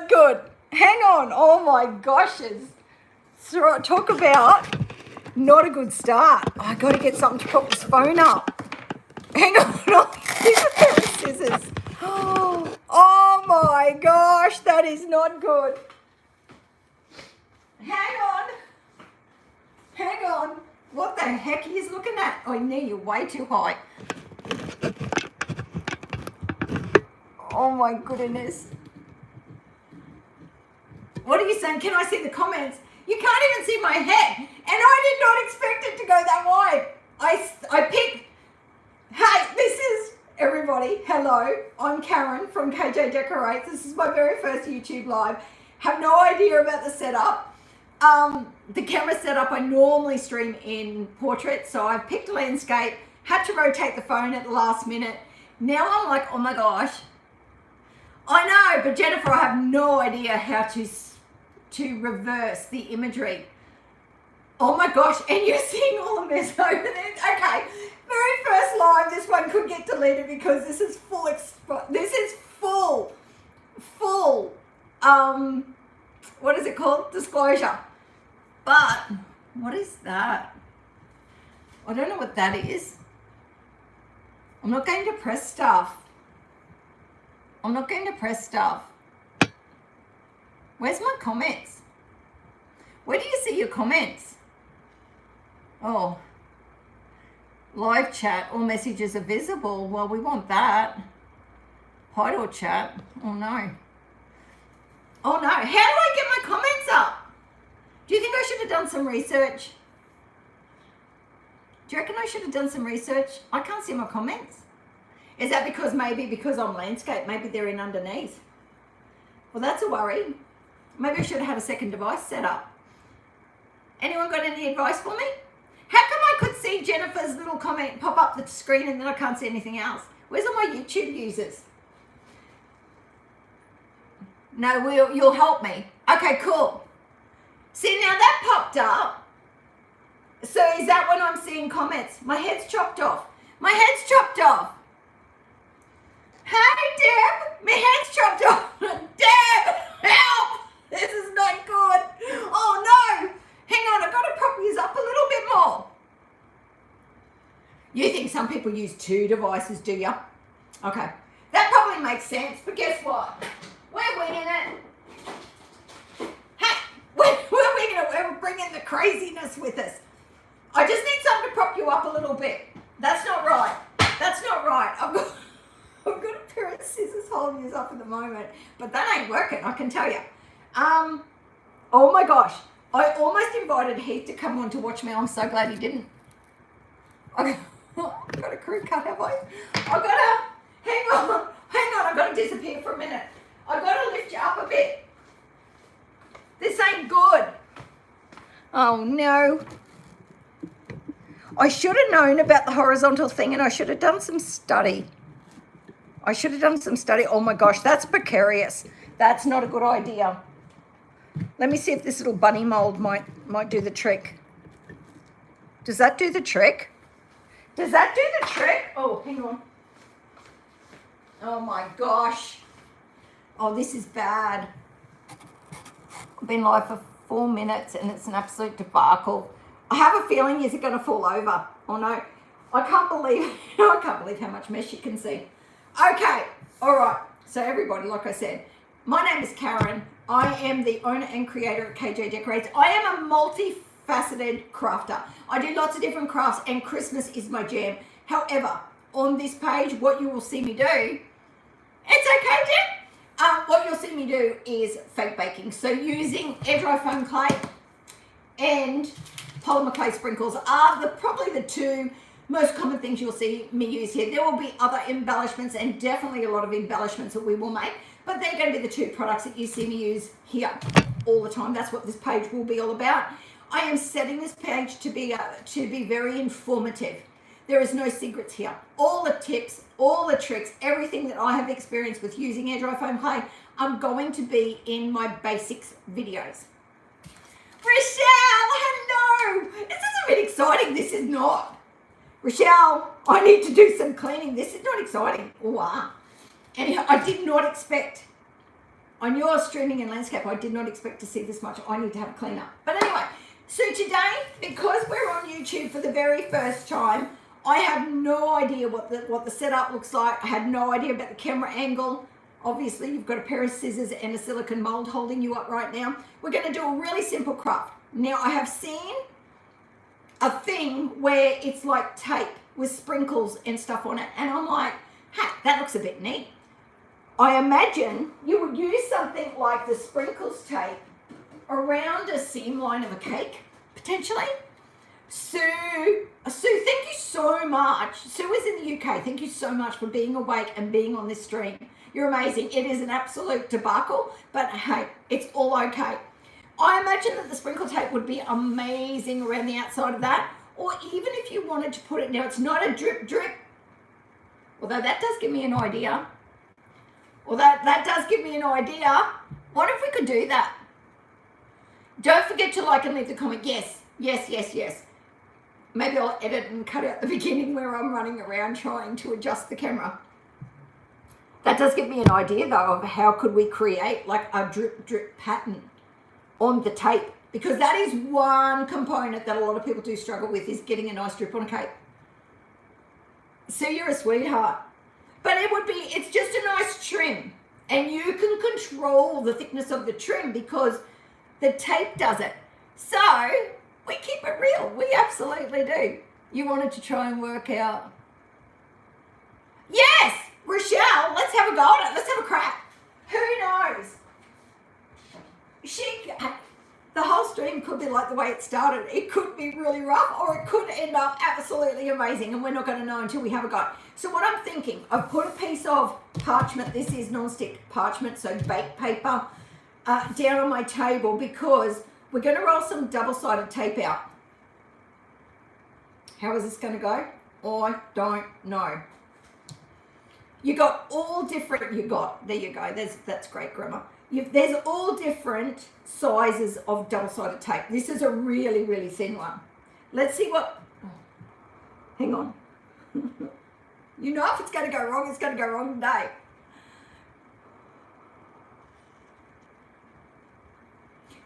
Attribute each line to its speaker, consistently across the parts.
Speaker 1: not good. Hang on. Oh my gosh. So talk about not a good start. I got to get something to prop this phone up. Hang on. Here's a pair of scissors. Oh my gosh. That is not good. Hang on. Hang on. What the heck are you looking at? Oh, no, you're way too high. Oh my goodness. What are you saying? Can I see the comments? You can't even see my head. And I did not expect it to go that wide. I picked, hey, this is, everybody, hello. I'm Karen from KJ Decorates. This is my very first YouTube live. Have no idea about the setup. The camera setup, I normally stream in portrait. So I've picked a landscape, had to rotate the phone at the last minute. Now I'm like, oh my gosh. I know, but Jennifer, I have no idea how to reverse the imagery. Oh my gosh, and you're seeing all the mess over there. Okay, very first live, this one could get deleted because this is full, what is it called? Disclosure. But, what is that? I don't know what that is. I'm not going to press stuff. I'm not going to press stuff. Where's my comments? Where do you see your comments? Oh. Live chat, all messages are visible. Well, we want that. Hide or chat. Oh, no. Oh, no. How do I get my comments up? Do you think I should have done some research? Do you reckon I should have done some research? I can't see my comments. Is that because I'm landscape, maybe they're in underneath? Well, that's a worry. Maybe I should have had a second device set up. Anyone got any advice for me? How come I could see Jennifer's little comment pop up the screen and then I can't see anything else? Where's all my YouTube users? No, you'll help me. Okay, cool. See, now that popped up. So is that when I'm seeing comments? My head's chopped off. My head's chopped off. Hey, Deb. My head's chopped off. Deb, help. This is not good. Oh, no. Hang on. I've got to prop these up a little bit more. You think some people use two devices, do you? Okay. That probably makes sense. But guess what? We're winging it. Hey, we're winging it. We're bringing the craziness with us. I just need something to prop you up a little bit. That's not right. That's not right. I've got a pair of scissors holding this up at the moment, but that ain't working, I can tell you. Oh my gosh. I almost invited Heath to come on to watch me. I'm so glad he didn't. I've got a crew cut, have I? Hang on. I've got to disappear for a minute. I've got to lift you up a bit. This ain't good. Oh no. I should have known about the horizontal thing and I should have done some study. Oh my gosh, that's precarious. That's not a good idea. Let me see if this little bunny mold might do the trick. Does that do the trick? Oh, hang on. Oh my gosh. Oh, this is bad. I've been live for 4 minutes and it's an absolute debacle. I have a feeling, is it going to fall over? Oh no. I can't believe how much mess you can see. Okay. All right. So everybody, like I said, my name is Karen. I am the owner and creator of KJ Decorates. I am a multifaceted crafter. I do lots of different crafts and Christmas is my jam. However, on this page, what you will see me do, it's okay, Jen. What you'll see me do is fake baking. So using air dry foam clay and polymer clay sprinkles are probably the two most common things you'll see me use here. There will be other embellishments and definitely a lot of embellishments that we will make, but they're going to be the two products that you see me use here all the time. That's what this page will be all about. I am setting this page to be very informative. There is no secrets here. All the tips, all the tricks, everything that I have experienced with using air dry foam clay, I'm going to be in my basics videos. Rochelle, hello. This is a bit exciting. This is not. Rochelle, I need to do some cleaning. This is not exciting. Oh, wow. And I did not expect On your streaming and landscape, I did not expect to see this much. I need to have a clean up. But anyway, so today, because we're on YouTube for the very first time, I have no idea what the setup looks like. I had no idea about the camera angle. Obviously, you've got a pair of scissors and a silicone mold holding you up right now. We're going to do a really simple craft. Now, I have seen a thing where it's like tape with sprinkles and stuff on it. And I'm like, hey, that looks a bit neat. I imagine you would use something like the sprinkles tape around a seam line of a cake, potentially. Sue, thank you so much. Sue is in the UK. Thank you so much for being awake and being on this stream. You're amazing. It is an absolute debacle, but hey, it's all okay. I imagine that the sprinkle tape would be amazing around the outside of that, or even if you wanted to put it, now it's not a drip, although that does give me an idea. Well, that does give me an idea. What if we could do that? Don't forget to like and leave the comment. Yes. Maybe I'll edit and cut out the beginning where I'm running around trying to adjust the camera. That does give me an idea though of how could we create like a drip pattern on the tape, because that is one component that a lot of people do struggle with, is getting a nice drip on a cake. So you're a sweetheart. But it's just a nice trim, and you can control the thickness of the trim because the tape does it. So we keep it real. We absolutely do. You wanted to try and work out. Yes, Rochelle, let's have a go at it. Let's have a crack. Who knows? The whole stream could be like the way it started. It could be really rough, or it could end up absolutely amazing, and we're not going to know until we have a go. So what I'm thinking, I've put a piece of parchment, this is non-stick parchment, so baked paper, down on my table, because we're going to roll some double-sided tape out. How is this going to go? I don't know. You got all different, there you go, that's great grammar. There's all different sizes of double-sided tape. This is a really, really thin one. Let's see what, hang on. You know if it's going to go wrong, it's going to go wrong today.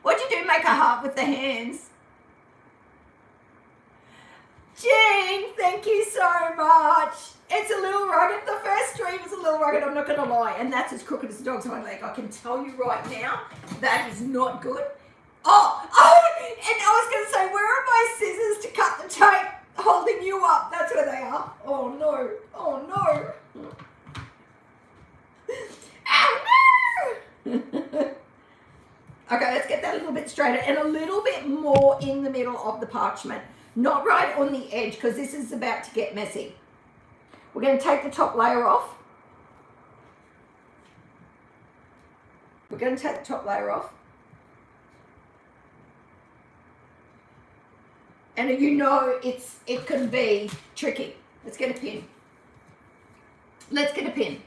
Speaker 1: What'd you do, make a heart with the hands? Jean, thank you so much. It's a little rugged. The first stream is a little rugged, I'm not going to lie. And that's as crooked as a dog's hind leg. I can tell you right now, that is not good. Oh, and I was going to say, where are my scissors to cut the tape holding you up? That's where they are. Oh, no. Oh, no. Oh, no. Okay, let's get that a little bit straighter and a little bit more in the middle of the parchment. Not right on the edge, because this is about to get messy. We're going to take the top layer off. We're going to take the top layer off. And you know it can be tricky. Let's get a pin. Let's get a pin.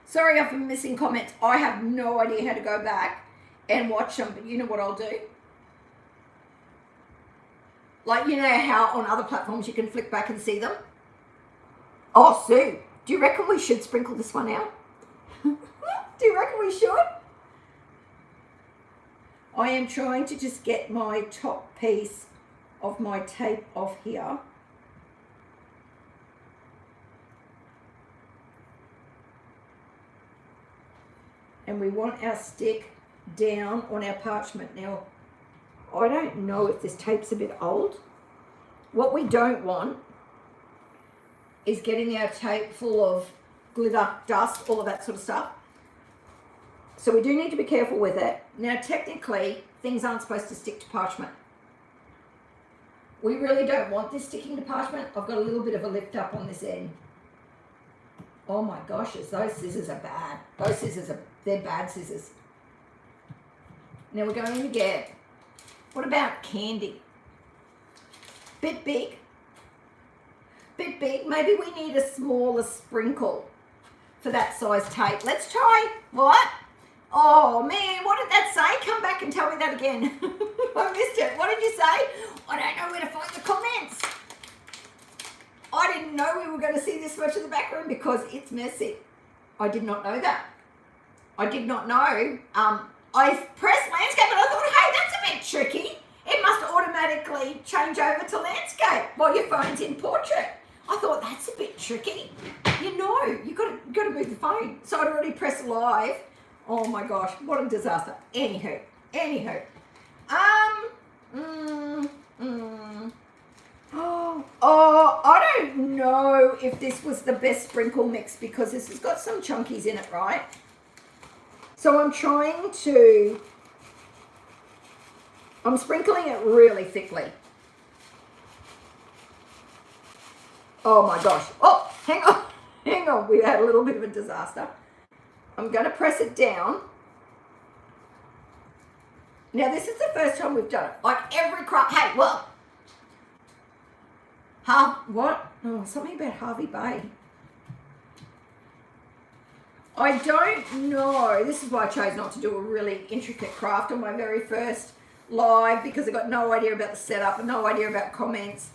Speaker 1: Sorry I've been missing comments. I have no idea how to go back and watch them, but you know what I'll do? Like, you know how on other platforms you can flick back and see them? Oh, Sue, do you reckon we should sprinkle this one out? Do you reckon we should? I am trying to just get my top piece of my tape off here. And we want our stick down on our parchment. Now, I don't know if this tape's a bit old. What we don't want is getting our tape full of glitter, dust, all of that sort of stuff. So we do need to be careful with it. Now, technically, things aren't supposed to stick to parchment. We really don't want this sticking to parchment. I've got a little bit of a lift up on this end. Oh my gosh, those scissors are bad. They're bad scissors. Now we're going to get, what about candy? Bit big. Maybe we need a smaller sprinkle for that size tape. Let's try, what? Oh man, what did that say? Come back and tell me that again. I missed it. What did you say? I don't know where to find the comments. I didn't know we were going to see this much of the background because it's messy. I did not know that. I did not know. I pressed landscape and I thought, hey, that's a bit tricky. It must automatically change over to landscape while your phone's in portrait. I thought, that's a bit tricky. You know, you got to move the phone. So I'd already pressed live. Oh my gosh, what a disaster. Anywho. Oh, I don't know if this was the best sprinkle mix because this has got some chunkies in it, right? So I'm sprinkling it really thickly. Oh my gosh. Oh, hang on. We had a little bit of a disaster. I'm going to press it down. Now, this is the first time we've done it. Like every craft. Hey, well. What? Oh, something about Harvey Bay. I don't know. This is why I chose not to do a really intricate craft on my very first live because I got no idea about the setup and no idea about comments.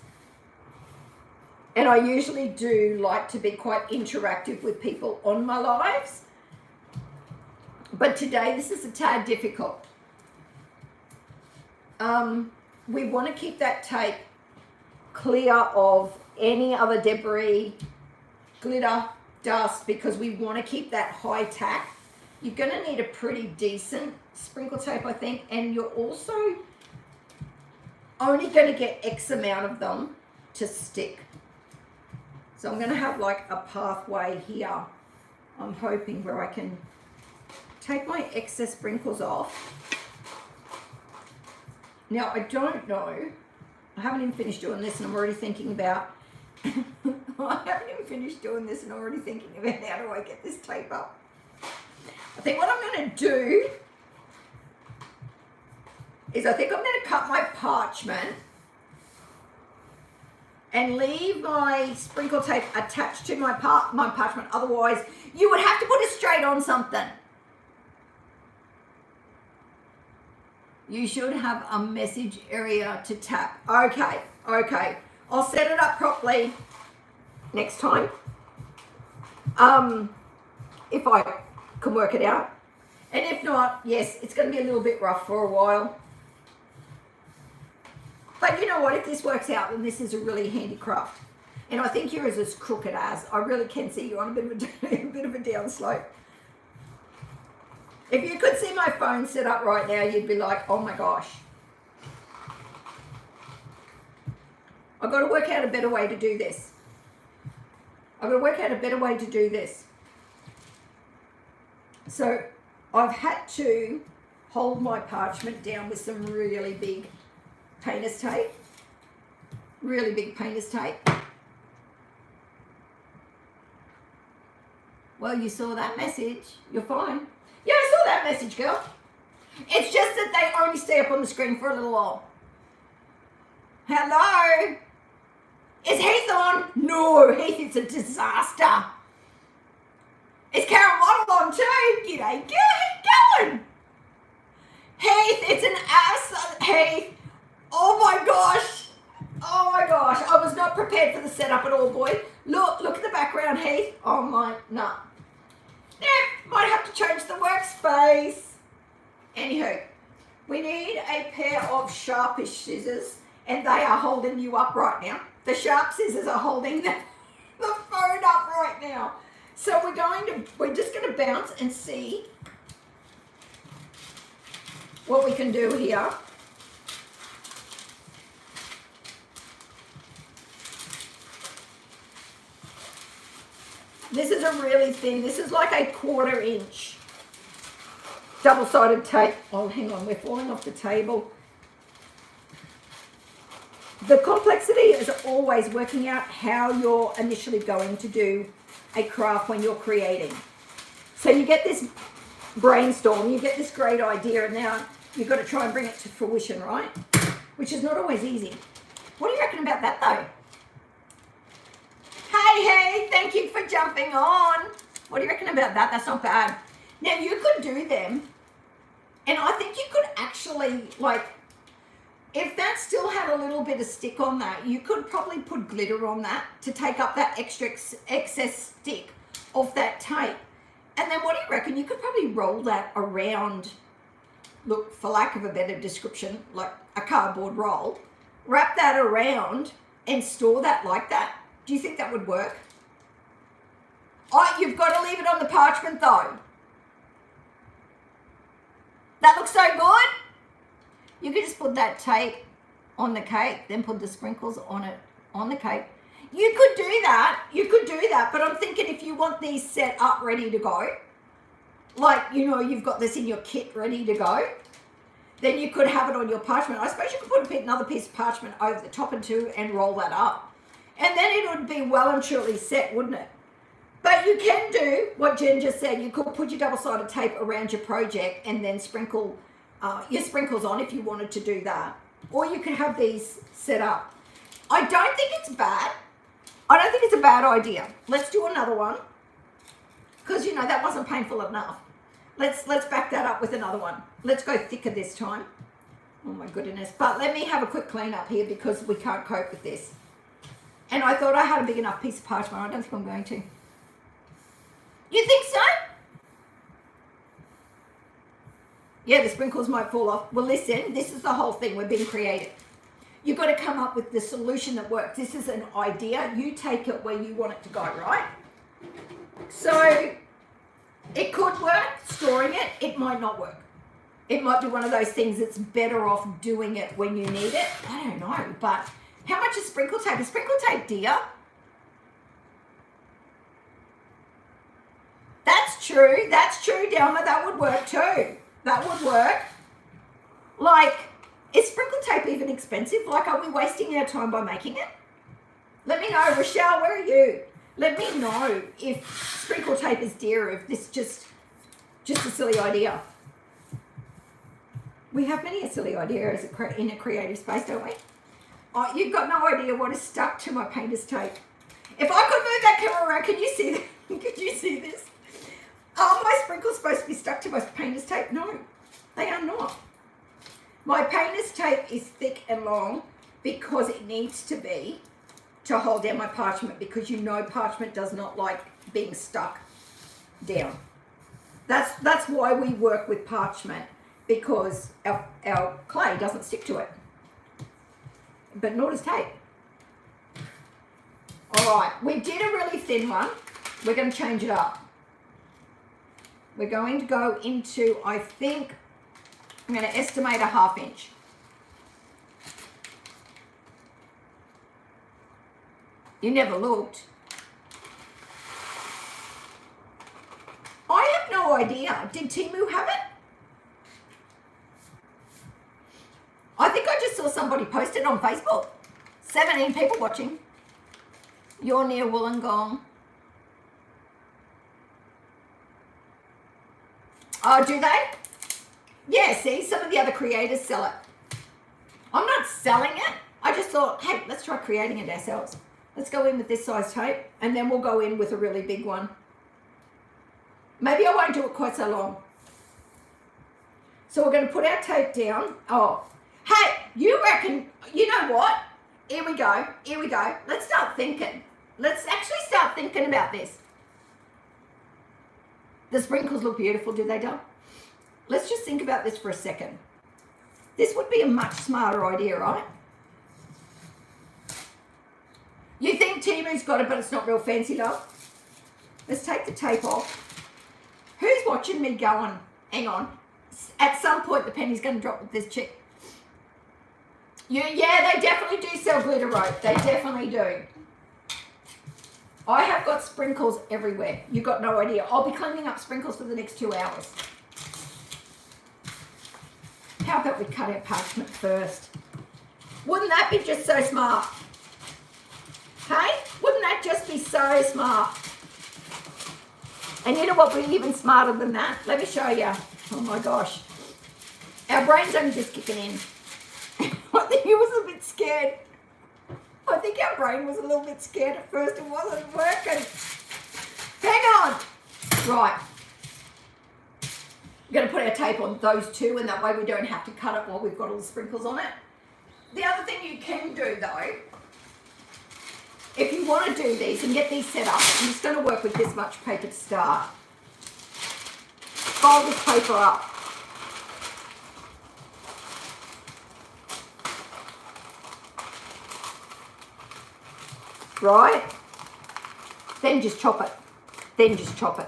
Speaker 1: And I usually do like to be quite interactive with people on my lives. But today this is a tad difficult. We want to keep that tape clear of any other debris, glitter, dust, because we want to keep that high tack. You're going to need a pretty decent sprinkle tape, I think, and you're also only going to get X amount of them to stick. So I'm going to have like a pathway here, I'm hoping, where I can take my excess sprinkles off. Now, I don't know, I haven't even finished doing this and I'm already thinking about, how do I get this tape up. I think what I'm going to do is I'm going to cut my parchment and leave my sprinkle tape attached to my parchment. Otherwise, you would have to put it straight on something. You should have a message area to tap. Okay. I'll set it up properly next time. If I can work it out. And if not, yes, it's going to be a little bit rough for a while. But you know what? If this works out, then this is a really handy craft. And I think yours is as crooked as. I really can see you on a bit of a down slope. If you could see my phone set up right now, you'd be like, oh my gosh. I've got to work out a better way to do this. So I've had to hold my parchment down with some really big painter's tape. Well, you saw that message. You're fine. Yeah, I saw that message, girl. It's just that they only stay up on the screen for a little while. Hello? Is Heath on? No, Heath, it's a disaster. Is Karen Waddle on too? G'day, going. Heath, it's an absolute Heath. Oh my gosh. I was not prepared for the setup at all, boy. Look at the background, Heath. Oh my, nah. Yeah, might have to change the workspace. Anywho, we need a pair of sharpish scissors, and they are holding you up right now. The sharp scissors are holding the phone up right now. So we're just going to bounce and see what we can do here. This is a really thin, this is like a 1/4 inch double-sided tape. Oh, hang on, we're falling off the table. The complexity is always working out how you're initially going to do a craft when you're creating. So you get this brainstorm, you get this great idea, and now you've got to try and bring it to fruition, right? Which is not always easy. What do you reckon about that, though? Hey, thank you for jumping on. What do you reckon about that? That's not bad. Now, you could do them, and I think you could actually, like, if that still had a little bit of stick on that, you could probably put glitter on that to take up that extra excess stick off that tape. And then what do you reckon? You could probably roll that around, look, for lack of a better description, like a cardboard roll, wrap that around and store that like that. Do you think that would work? Oh, you've got to leave it on the parchment though. That looks so good. You could just put that tape on the cake, then put the sprinkles on it, on the cake. You could do that. You could do that. But I'm thinking if you want these set up ready to go, like, you know, you've got this in your kit ready to go, then you could have it on your parchment. I suppose you could put another piece of parchment over the top and roll that up. And then it would be well and truly set, wouldn't it? But you can do what Jen just said. You could put your double-sided tape around your project and then sprinkle your sprinkles on if you wanted to do that. Or you can have these set up. I don't think it's bad. I don't think it's a bad idea. Let's do another one. Because, you know, that wasn't painful enough. Let's back that up with another one. Let's go thicker this time. Oh, my goodness. But let me have a quick clean up here because we can't cope with this. And I thought I had a big enough piece of parchment. I don't think I'm going to. You think so? Yeah, the sprinkles might fall off. Well, listen, this is the whole thing. We're being creative. You've got to come up with the solution that works. This is an idea. You take it where you want it to go, right? So it could work, storing it. It might not work. It might be one of those things that's better off doing it when you need it. I don't know, but how much is sprinkle tape? Is sprinkle tape dear? That's true. That's true, Delma. That would work too. That would work. Like, is sprinkle tape even expensive? Like, are we wasting our time by making it? Let me know. Rochelle, where are you? Let me know if sprinkle tape is dear, or if this just a silly idea. We have many silly ideas in a creative space, don't we? Oh, you've got no idea what is stuck to my painter's tape. If I could move that camera around, can you see that? Could you see this? Are my sprinkles supposed to be stuck to my painter's tape? No, they are not. My painter's tape is thick and long because it needs to be to hold down my parchment, because you know parchment does not like being stuck down. That's why we work with parchment, because our clay doesn't stick to it. But nor does tape. All right, we did a really thin one. We're going to change it up. We're going to go into, I think, I'm going to estimate a 1/2 inch. You never looked. I have no idea. Did Timu have it? I think I just saw somebody post it on Facebook. 17 people watching. You're near Wollongong. Oh, do they? Yeah, see, some of the other creators sell it. I'm not selling it. I just thought, hey, let's try creating it ourselves. Let's go in with this size tape, and then we'll go in with a really big one. Maybe I won't do it quite so long. So we're going to put our tape down. Oh, hey, you reckon, you know what? Here we go. Here we go. Let's start thinking. Let's actually start thinking about this. The sprinkles look beautiful, do they, Dom? Let's just think about this for a second. This would be a much smarter idea, right? You think Timu's got it, but it's not real fancy, love? Let's take the tape off. Who's watching me going? Hang on. At some point, the penny's going to drop with this chick. Yeah, they definitely do sell glitter rope. They definitely do. I have got sprinkles everywhere. You've got no idea. I'll be cleaning up sprinkles for the next 2 hours. How about we cut our parchment first? Wouldn't that be just so smart? Hey? Wouldn't that just be so smart? And you know what would be even smarter than that? Let me show you. Oh my gosh. Our brain's only just kicking in. I think it was a bit scared. I think our brain was a little bit scared at first. It wasn't working. Hang on. Right. We're going to put our tape on those two, and that way we don't have to cut it while we've got all the sprinkles on it. The other thing you can do, though, if you want to do these and get these set up, I'm just going to work with this much paper to start. fold this paper up. Right? Then just chop it. Then just chop it.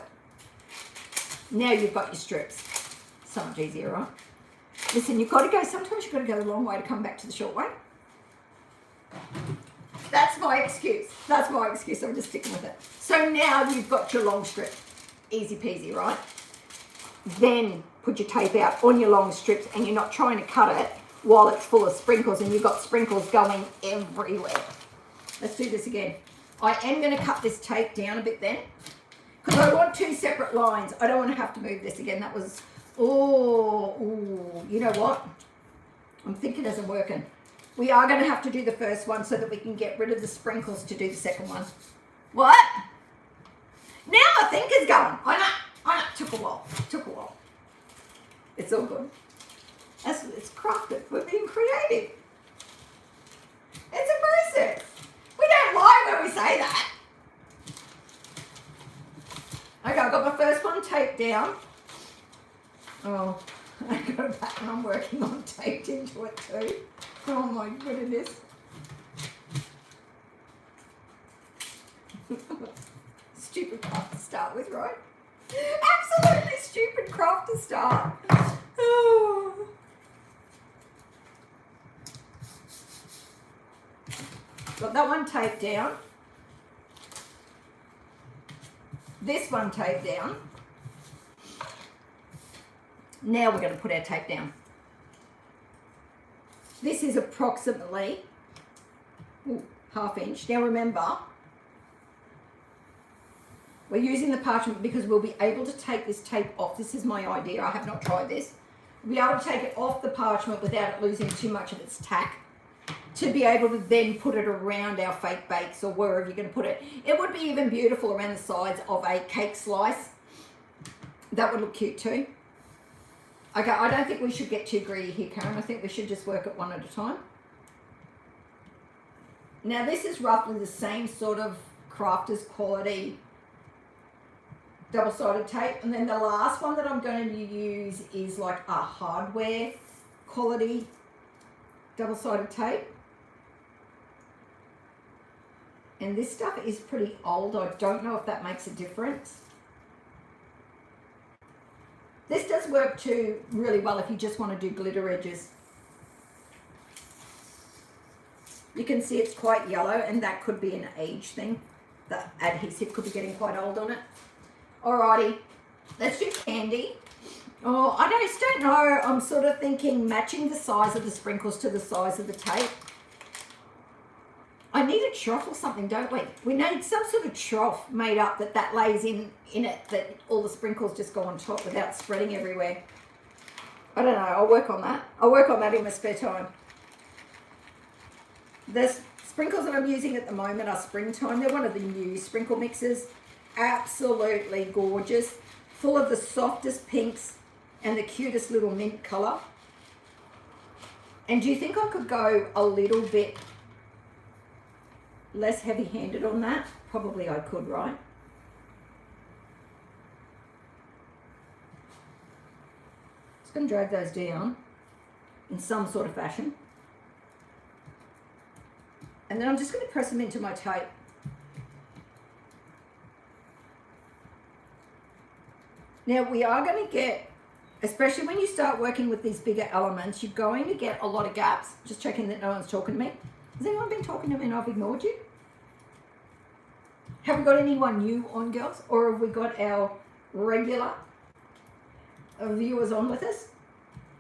Speaker 1: Now you've got your strips. So much easier, right? Listen, you've got to go, sometimes you've got to go the long way to come back to the short way. That's my excuse. That's my excuse. I'm just sticking with it. So now you've got your long strip. Easy peasy, right? Then put your tape out on your long strips and you're not trying to cut it while it's full of sprinkles and you've got sprinkles going everywhere. Let's do this again. I am going to cut this tape down a bit then because I want two separate lines. I don't want to have to move this again. That was, you know what? I'm thinking as I'm working. We are going to have to do the first one so that we can get rid of the sprinkles to do the second one. What? Now my thinker's going. I know. Took a while. It's all good. It's crafted. We're being creative. It's a process. We don't lie when we say that. Okay, I've got my first one taped down. Oh, I got a pattern I'm working on taped into it too. Oh my goodness. Stupid craft to start with, right? Absolutely stupid craft to start. Oh. Got that one taped down. This one taped down. Now we're going to put our tape down. This is approximately ½ inch. Now remember, we're using the parchment because we'll be able to take this tape off. This is my idea. I have not tried this. We'll be able to take it off the parchment without it losing too much of its tack to be able to then put it around our fake bakes or wherever you're going to put it. It would be even beautiful around the sides of a cake slice. That would look cute too. Okay, I don't think we should get too greedy here, Karen. I think we should just work it one at a time. Now this is roughly the same sort of crafter's quality double-sided tape. And then the last one that I'm going to use is like a hardware quality double-sided tape. And this stuff is pretty old. I don't know if that makes a difference. This does work too really well if you just want to do glitter edges. You can see it's quite yellow and that could be an age thing. The adhesive could be getting quite old on it. Alrighty, let's do candy. Oh, I just don't know. I'm sort of thinking matching the size of the sprinkles to the size of the tape. I need a trough or something, don't we? We need some sort of trough made up that lays in it, that all the sprinkles just go on top without spreading everywhere. I don't know. I'll work on that. I'll work on that in my spare time. The sprinkles that I'm using at the moment are Springtime. They're one of the new sprinkle mixes. Absolutely gorgeous. Full of the softest pinks and the cutest little mint colour. And do you think I could go a little bit less heavy-handed on that? Probably I could, right? Just going to drag those down in some sort of fashion. And then I'm just going to press them into my tape. Now we are going to get, especially when you start working with these bigger elements, you're going to get a lot of gaps. Just checking that no one's talking to me. Has anyone been talking to me and I've ignored you? Have we got anyone new on, girls? Or have we got our regular viewers on with us?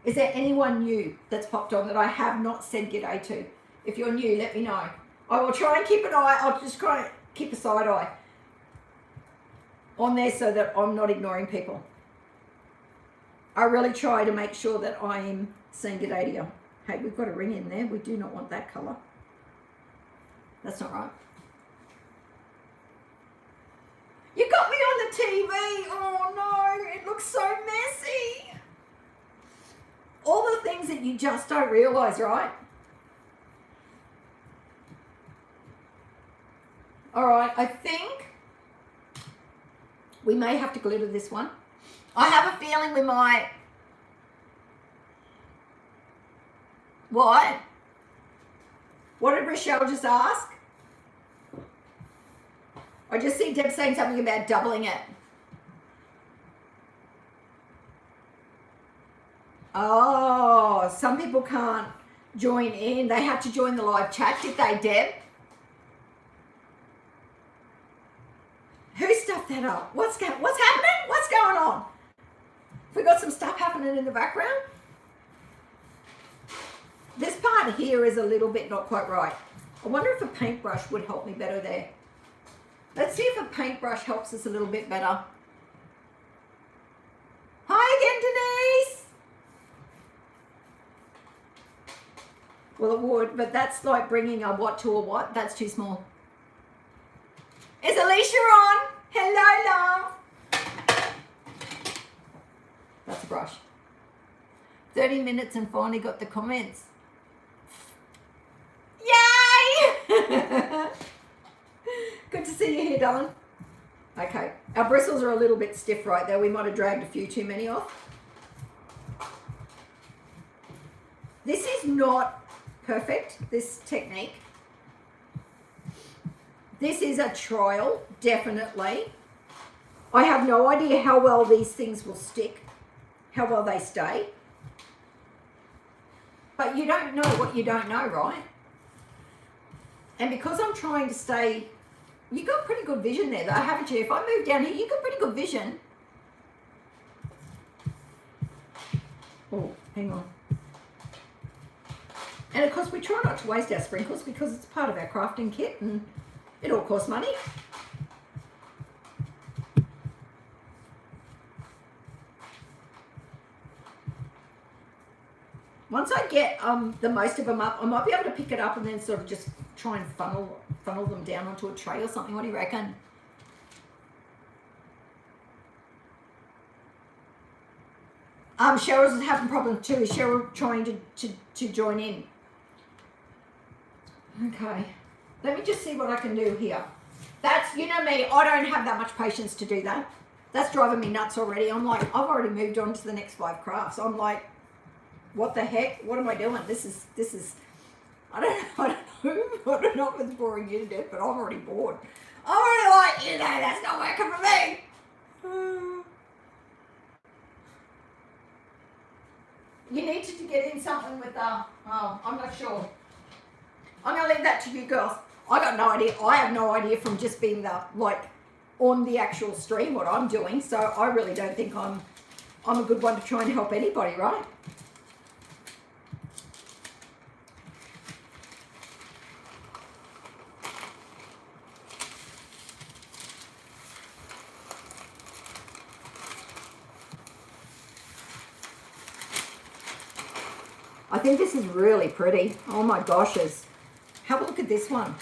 Speaker 1: Is there anyone new that's popped on that I have not said g'day to? If you're new, let me know. I will try and keep an eye. I'll just try and keep a side eye on there so that I'm not ignoring people. I really try to make sure that I'm saying g'day to you. Hey, we've got a ring in there. We do not want that colour. That's not right. You got me on the TV. Oh no, it looks so messy. All the things that you just don't realise, right? All right, I think we may have to glitter this one. I have a feeling we might. What? What did Rochelle just ask? I just see Deb saying something about doubling it. Oh, some people can't join in. They have to join the live chat, did they, Deb? Who stuffed that up? What's happening? What's going on? We got some stuff happening in the background. This part here is a little bit not quite right. I wonder if a paintbrush would help me better there. Let's see if a paintbrush helps us a little bit better. Hi again, Denise. Well, it would, but that's like bringing a what to a what. That's too small. Is Alicia on? Hello, love. That's a brush. 30 minutes and finally got the comments. Yay! Good to see you here, darling. Okay, our bristles are a little bit stiff right there. We might have dragged a few too many off. This is not perfect, this technique. This is a trial, definitely. I have no idea how well these things will stick, how well they stay. But you don't know what you don't know, right? And because I'm trying to stay, you got pretty good vision there though, haven't you? If I move down here, you got pretty good vision. Oh, hang on. And of course we try not to waste our sprinkles because it's part of our crafting kit and it all costs money. Once I get the most of them up, I might be able to pick it up and then sort of just try and funnel them down onto a tray or something. What do you reckon? Cheryl's having problems too. Is Cheryl trying to join in? Okay. Let me just see what I can do here. That's, you know me, I don't have that much patience to do that. That's driving me nuts already. I'm like, I've already moved on to the next 5 crafts. I'm like, what the heck? What am I doing? This is, I don't know if it's boring you to death, but I'm already bored. I'm already like, you know, that's not working for me. You need to get in something with oh, I'm not sure. I'm going to leave that to you girls. I got no idea. I have no idea from just being on the actual stream what I'm doing. So I really don't think I'm a good one to try and help anybody, right? I think this is really pretty. Oh my goshes. Have a look at this one.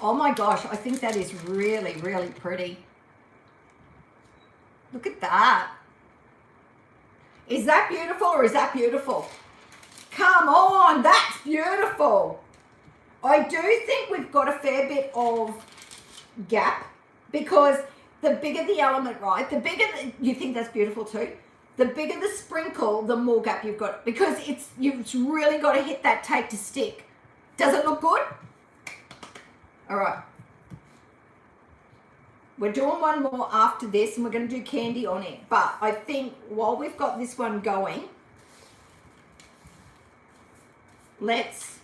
Speaker 1: Oh my gosh, I think that is really, really pretty. Look at that. Is that beautiful or is that beautiful? Come on, that's beautiful. I do think we've got a fair bit of gap because the bigger the element, right? The bigger, you think that's beautiful too? The bigger the sprinkle, the more gap you've got because you've really got to hit that tape to stick. Does it look good? All right. We're doing one more after this and we're going to do candy on it. But I think while we've got this one going, let's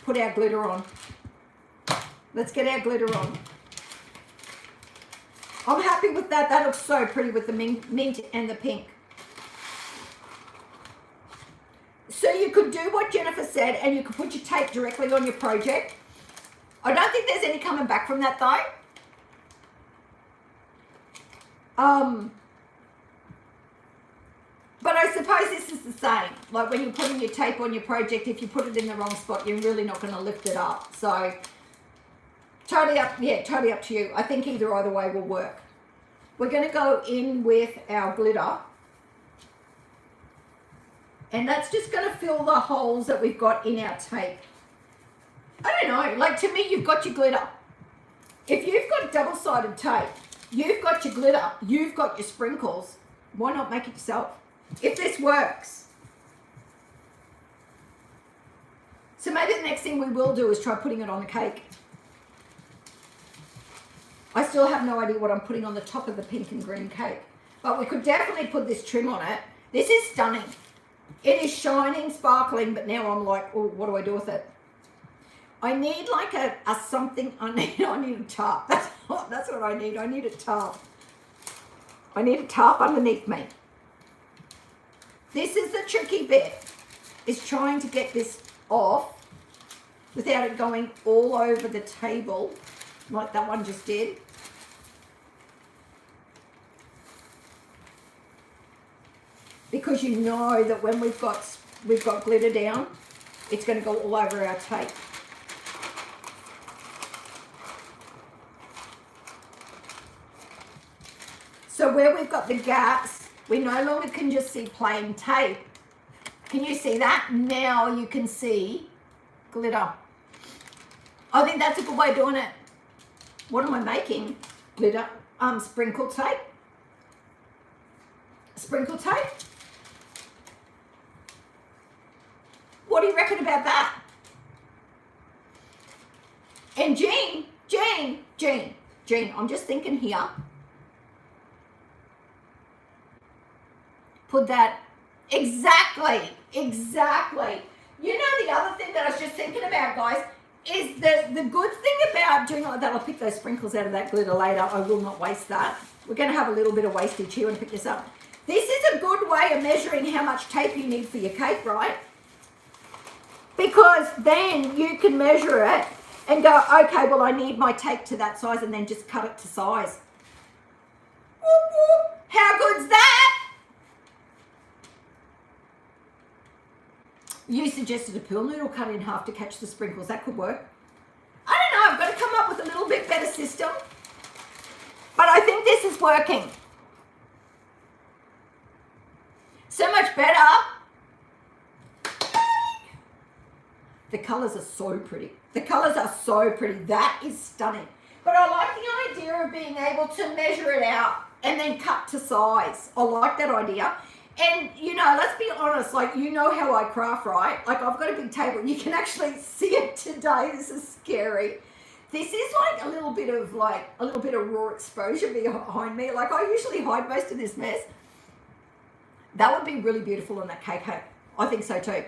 Speaker 1: put our glitter on. Let's get our glitter on. I'm happy with that. That looks so pretty with the mint and the pink. So you could do what Jennifer said and you could put your tape directly on your project. I don't think there's any coming back from that though. But I suppose this is the same. Like when you're putting your tape on your project, if you put it in the wrong spot, you're really not going to lift it up. So totally up to you. I think either way will work. We're going to go in with our glitter. And that's just going to fill the holes that we've got in our tape. I don't know. Like to me, you've got your glitter. If you've got double-sided tape, you've got your glitter, you've got your sprinkles. Why not make it yourself? If this works. So maybe the next thing we will do is try putting it on the cake. I still have no idea what I'm putting on the top of the pink and green cake. But we could definitely put this trim on it. This is stunning. It is shining, sparkling, but now I'm like, oh, what do I do with it? I need like a something, I need a tarp. That's what I need. I need a tarp. I need a tarp underneath me. This is the tricky bit, is trying to get this off without it going all over the table like that one just did. Because you know that when we've got glitter down, it's going to go all over our tape. So where we've got the gaps, we no longer can just see plain tape. Can you see that? Now you can see glitter. I think that's a good way of doing it. What am I making? Glitter, sprinkle tape. Sprinkle tape. What do you reckon about that? And Jean, I'm just thinking here. Put that, exactly. You know, the other thing that I was just thinking about, guys, is the good thing about doing like that, I'll pick those sprinkles out of that glitter later. I will not waste that. We're going to have a little bit of wastage here when I pick this up. This is a good way of measuring how much tape you need for your cake, right? Because then you can measure it and go, okay, well, I need my tape to that size, and then just cut it to size. Whoop, whoop. How good's that? You suggested a pool noodle cut in half to catch the sprinkles. That could work. I don't know. I've got to come up with a little bit better system. But I think this is working. So much better. The colours are so pretty. The colours are so pretty. That is stunning. But I like the idea of being able to measure it out and then cut to size. I like that idea. And, you know, let's be honest, like, you know how I craft, right? Like, I've got a big table. You can actually see it today. This is scary. This is like a little bit of raw exposure behind me. Like, I usually hide most of this mess. That would be really beautiful on that cake. I think so too.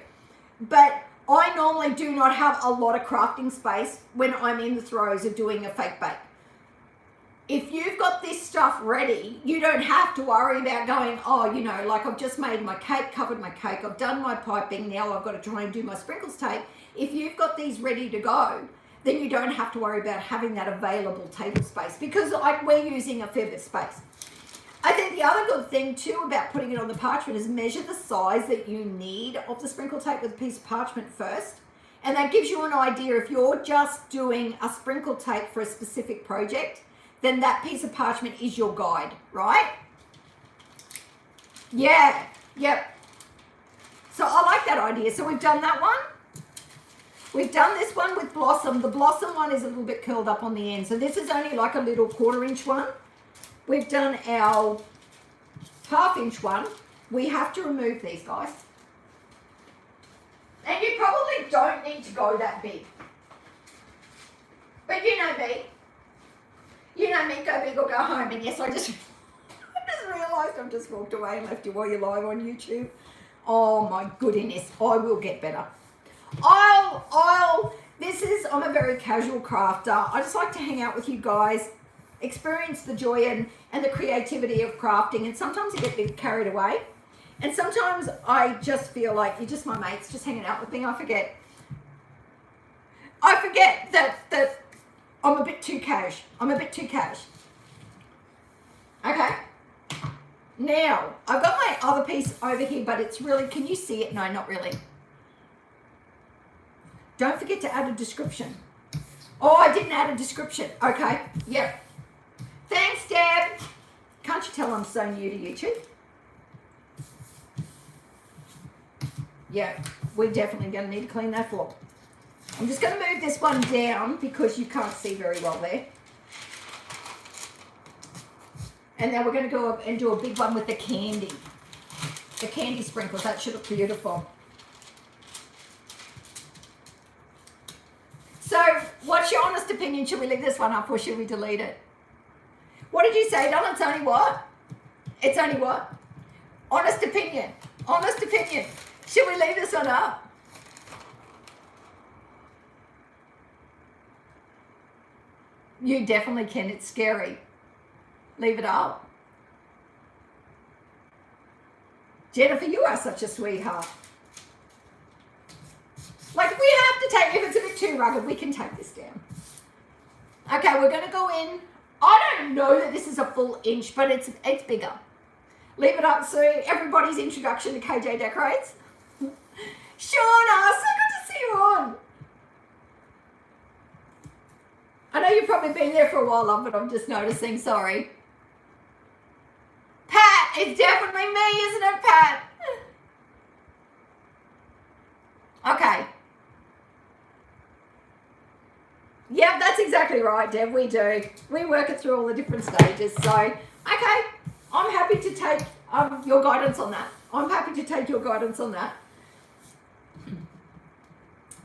Speaker 1: But I normally do not have a lot of crafting space when I'm in the throes of doing a fake bake. If you've got this stuff ready, you don't have to worry about going, oh, you know, like I've just made my cake, covered my cake, I've done my piping, now I've got to try and do my sprinkles tape. If you've got these ready to go, then you don't have to worry about having that available table space, because we're using a fair bit of space. I think the other good thing too about putting it on the parchment is measure the size that you need of the sprinkle tape with a piece of parchment first. And that gives you an idea if you're just doing a sprinkle tape for a specific project, then that piece of parchment is your guide, right? Yeah, yep. So I like that idea. So we've done that one. We've done this one with Blossom. The Blossom one is a little bit curled up on the end. So this is only like a little 1/4 inch one. We've done our 1/2 inch one. We have to remove these, guys. And you probably don't need to go that big. But you know me. You know me, go big or go home. And yes, I just realised I've just walked away and left you while you're live on YouTube. Oh my goodness, I will get better. I'm a very casual crafter. I just like to hang out with you guys, experience the joy and the creativity of crafting. And sometimes I get a bit carried away. And sometimes I just feel like you're just my mates, just hanging out with me. I forget that I'm a bit too cash. Okay. Now, I've got my other piece over here, but it's really, can you see it? No, not really. Don't forget to add a description. Oh, I didn't add a description. Okay, yep. Thanks, Deb. Can't you tell I'm so new to YouTube? Yeah, we're definitely going to need to clean that floor. I'm just going to move this one down because you can't see very well there. And then we're going to go up and do a big one with the candy. The candy sprinkles. That should look beautiful. So, what's your honest opinion? Should we leave this one up or should we delete it? What did you say, Don? It's only what? It's only what? Honest opinion. Honest opinion. Should we leave this one up? You definitely can. It's scary. Leave it up. Jennifer, you are such a sweetheart. Like, we have to take, if it's a bit too rugged, we can take this down. Okay, we're going to go in. I don't know that this is a full inch, but it's bigger. Leave it up, Sue. Everybody's introduction to KJ Decorates. Shauna, so good to see you on. I know you've probably been there for a while, love, but I'm just noticing, sorry. Pat, it's definitely me, isn't it, Pat? Okay. Yep, that's exactly right, Deb. We do. We work it through all the different stages. So, okay, I'm happy to take your guidance on that. I'm happy to take your guidance on that.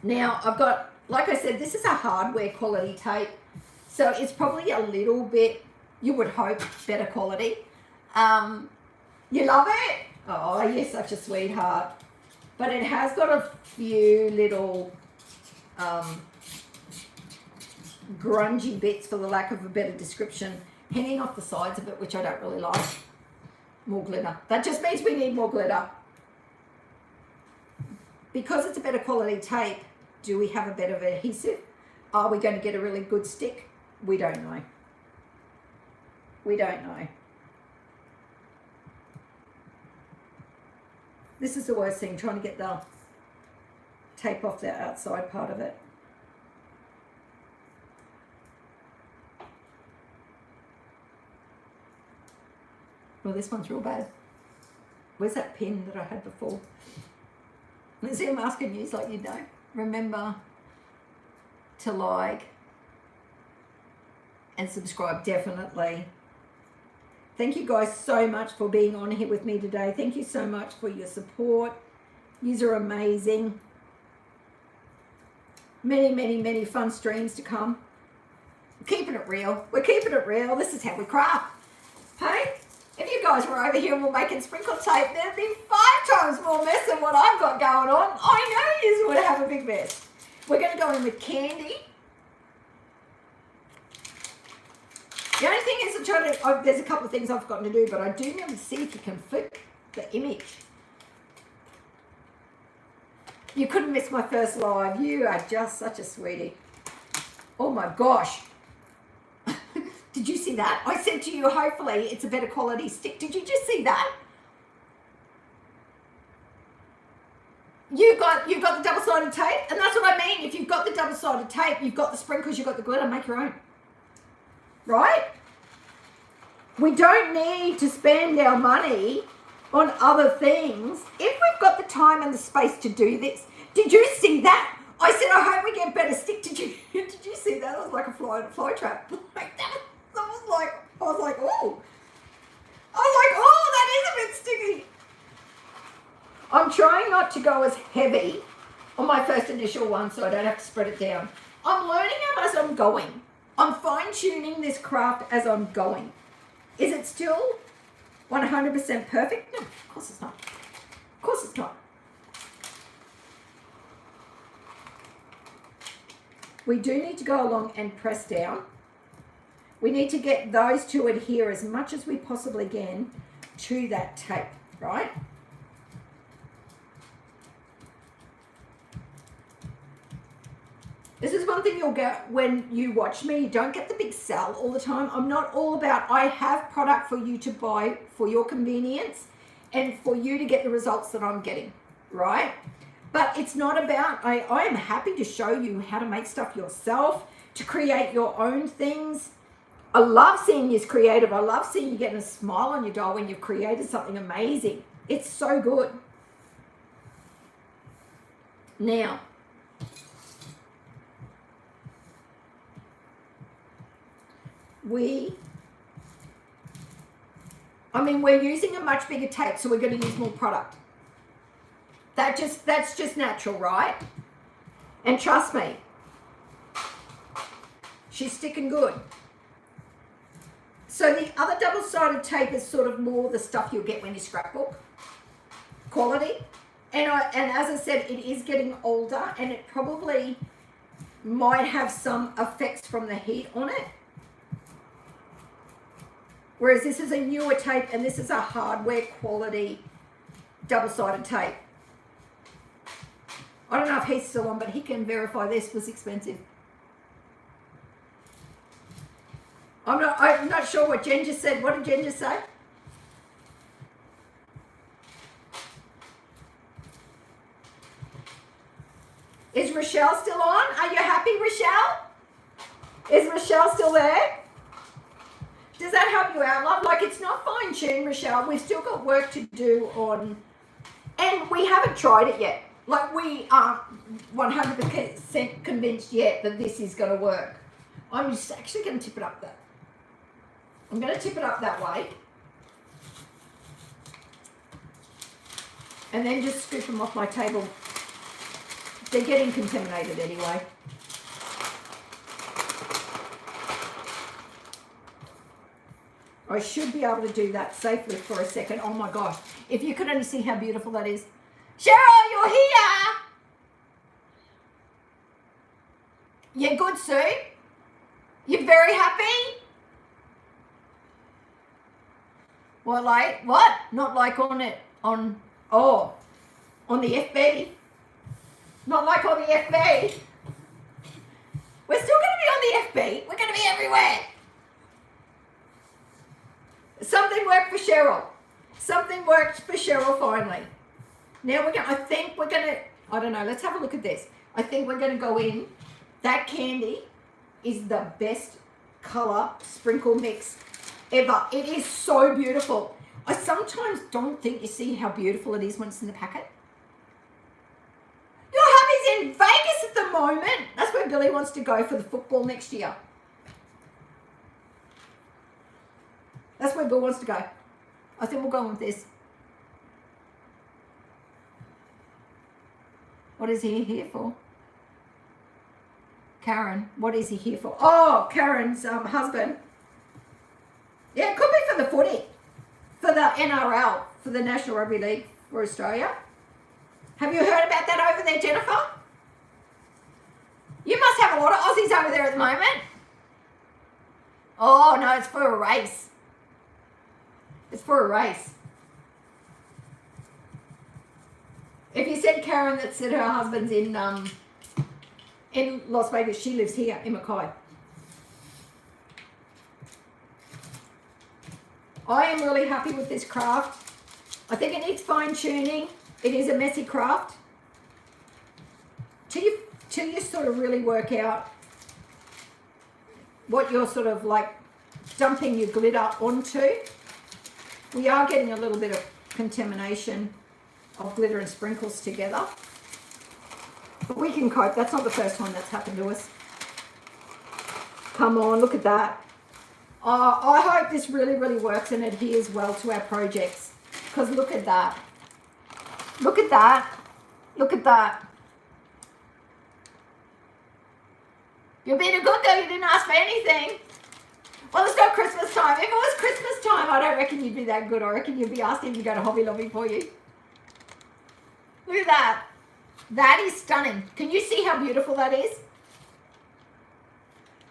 Speaker 1: Now, I've got, like I said, this is a hardware quality tape. So it's probably a little bit, you would hope, better quality. You love it? Oh, you're such a sweetheart. But it has got a few little grungy bits, for the lack of a better description, hanging off the sides of it, which I don't really like. More glitter. That just means we need more glitter. Because it's a better quality tape, do we have a better adhesive? Are we going to get a really good stick? We don't know. We don't know. This is the worst thing, trying to get the tape off the outside part of it. Well, this one's real bad. Where's that pin that I had before? Let's see, I'm asking you like you know. Remember to like and subscribe, definitely. Thank you guys so much for being on here with me today. Thank you so much for your support. You are amazing. Many, many, many fun streams to come. We're keeping it real. We're keeping it real. This is how we craft. Hey? If you guys were over here and were making sprinkle tape, there'd be 5 times more mess than what I've got going on. I know you would have a big mess. We're going to go in with candy. The only thing is, there's a couple of things I've forgotten to do, but I do need to see if you can flip the image. You couldn't miss my first live. You are just such a sweetie. Oh my gosh. Did you see that? I said to you, hopefully it's a better quality stick. Did you just see that? You've got the double-sided tape, and that's what I mean. If you've got the double-sided tape, you've got the sprinkles, you've got the glitter, make your own. Right? We don't need to spend our money on other things if we've got the time and the space to do this. Did you see that? I said, I hope we get better stick. Did you see that? It was like a fly trap. Like that. I was like, oh. That is a bit sticky. I'm trying not to go as heavy on my first initial one so I don't have to spread it down. I'm learning as I'm going. I'm fine-tuning this craft as I'm going. Is it still 100% perfect? No, of course it's not. Of course it's not. We do need to go along and press down. We need to get those to adhere as much as we possibly can to that tape, right? This is one thing you'll get when you watch me. You don't get the big sell all the time. I'm not all about, I have product for you to buy for your convenience and for you to get the results that I'm getting, right? But it's not about, I am happy to show you how to make stuff yourself, to create your own things. I love seeing you as creative. I love seeing you getting a smile on your doll when you've created something amazing. It's so good. Now, we I mean, we're using a much bigger tape, so we're going to use more product. That's just natural, right? And trust me, she's sticking good. So the other double-sided tape is sort of more the stuff you'll get when you scrapbook quality. And as I said, it is getting older, and it probably might have some effects from the heat on it. Whereas this is a newer tape, and this is a hardware quality double-sided tape. I don't know if he's still on, but he can verify this was expensive. I'm not sure what Jen just said. What did Jen just say? Is Rochelle still on? Are you happy, Rochelle? Is Rochelle still there? Does that help you out, love? Like, it's not fine-tuned, Rochelle. We've still got work to do on, and we haven't tried it yet. Like, we aren't 100% convinced yet that this is going to work. I'm just actually going to tip it up that. I'm going to tip it up that way. And then just scoop them off my table. They're getting contaminated anyway. I should be able to do that safely for a second. Oh my gosh. If you could only see how beautiful that is. Cheryl, you're here. Yeah, good, Sue. You're very happy? Well, like, what? Not like on it, on the FB. Not like on the FB. We're still going to be on the FB. We're going to be everywhere. Something worked for Cheryl. Something worked for Cheryl finally. Now I don't know, let's have a look at this. I think we're going to go in. That candy is the best color sprinkle mix ever. It is so beautiful. I sometimes don't think you see how beautiful it is when it's in the packet. Your hubby's in Vegas at the moment. That's where Billy wants to go for the football next year. That's where Bill wants to go. I think we'll go with this. What is he here for? Karen, what is he here for? Oh, Karen's husband. Yeah, it could be for the footy, for the NRL, for the National Rugby League for Australia. Have you heard about that over there, Jennifer? You must have a lot of Aussies over there at the moment. Oh, no, it's for a race. It's for a race. If you said Karen that said her husband's in Las Vegas, she lives here in Mackay. I am really happy with this craft. I think it needs fine tuning. It is a messy craft. Till you sort of really work out what you're sort of like dumping your glitter onto. We are getting a little bit of contamination of glitter and sprinkles together. But we can cope. That's not the first time that's happened to us. Come on, look at that. I hope this really, really works and adheres well to our projects. Because look at that. Look at that. Look at that. You're being a good girl. You didn't ask for anything. Well, it's not Christmas time. If it was Christmas time, I don't reckon you'd be that good. I reckon you'd be asking to go to Hobby Lobby for you. Look at that. That is stunning. Can you see how beautiful that is?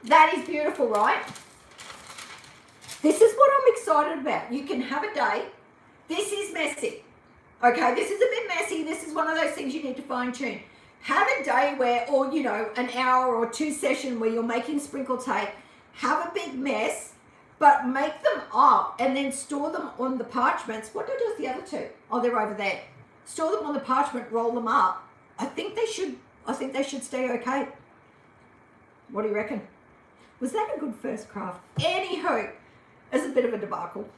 Speaker 1: That is beautiful, right? This is what I'm excited about. You can have a day. This is messy. Okay, this is a bit messy. This is one of those things you need to fine tune. Have a day where, or you know, an hour or two session where you're making sprinkle tape. Have a big mess, but make them up and then store them on the parchments. What do I do with the other two? Oh, they're over there. Store them on the parchment, roll them up. I think they should stay okay. What do you reckon? Was that a good first craft? Anywho, it's a bit of a debacle.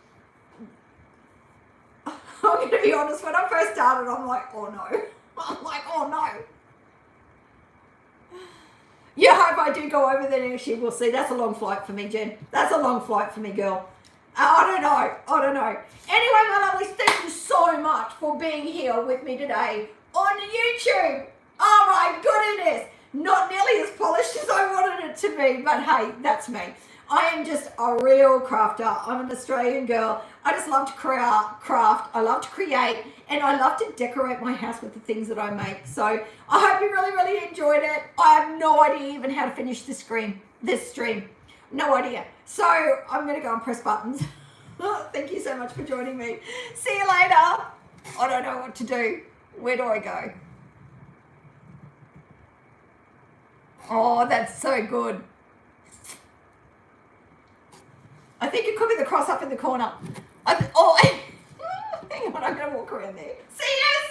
Speaker 1: I'm going to be honest, when I first started, I'm like, oh no. I'm like, oh no. Yeah, I hope I do go over there next year. We'll see. That's a long flight for me, Jen. That's a long flight for me, girl. I don't know. Anyway, my lovelies, thank you so much for being here with me today on YouTube. Oh my goodness. Not nearly as polished as I wanted it to be, but hey, that's me. I am just a real crafter. I'm an Australian girl. I just love to craft. I love to create, and I love to decorate my house with the things that I make. So I hope you really, really enjoyed it. I have no idea even how to finish this stream. No idea. So I'm going to go and press buttons. Thank you so much for joining me. See you later. I don't know what to do. Where do I go? Oh, that's so good. I think it could be the cross up in the corner. Hang on, I'm going to walk around there. See you.